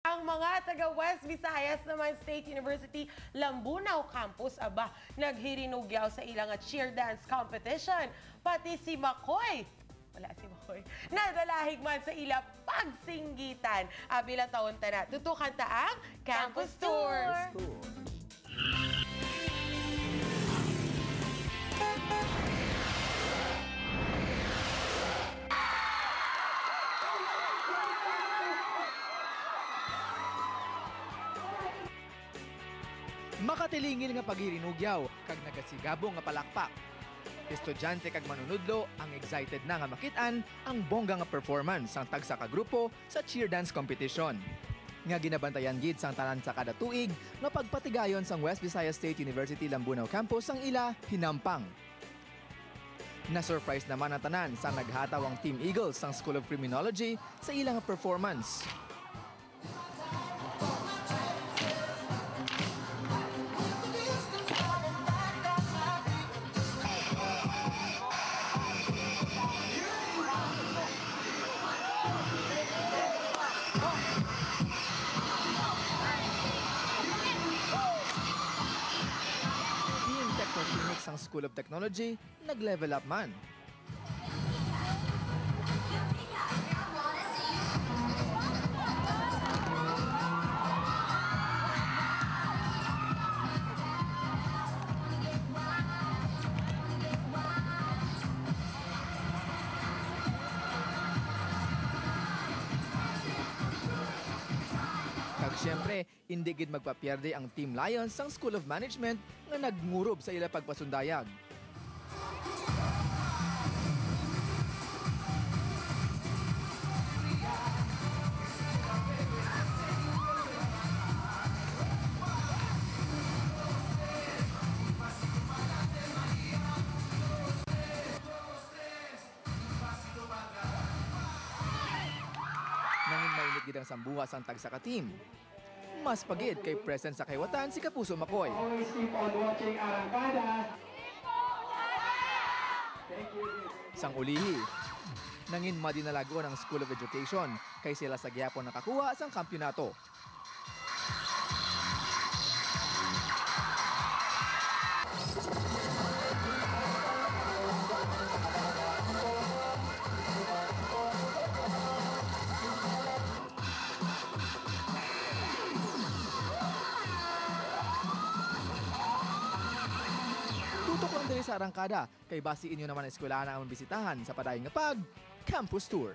Ang mga taga West Visayas naman State University Lambunao Campus naghirinugyaw sa ilang cheer dance competition. Pati si Makoy, wala si Makoy, nadalahig man sa ila pagsinggitan. Bilang taon na, tutukan ta ang Campus Tours. Makatilingin nga paghirinugyaw, kag nagasigabo nga palakpak. Estudyante kag manunudlo ang excited na nga makitaan ang bongga nga performance sang tagsa ka grupo sa cheer dance competition. Nga ginabantayan gid sang tanan sa kada tuig nga pagpatigayon sang West Visayas State University Lambunao Campus ang ila hinampang. Na-surprise naman ang tanan sang naghataw ang Team Eagles sang School of Criminology sa ilang performance. Technotronics ang School of Technology, nag-level up man. Kag siyempre, hindi gid magpapierde ang Team Lions sang School of Management nga nagmurob sa ila pagpasundayag. Nangin mainit gid ang sambuha sang tagsa ka team. Mas pagid kay present sa kaywatan si Kapuso Makoy. Always keep on watching Arangkada. Sang ulihi, nangin madinalago ng School of Education kay sila sa gyapon nakakuha sang kampyonato. Tutok lang din sa Arangkada, kay basi inyo naman ang eskwelahan ang bisitahan sa padayon nga Campus Tour.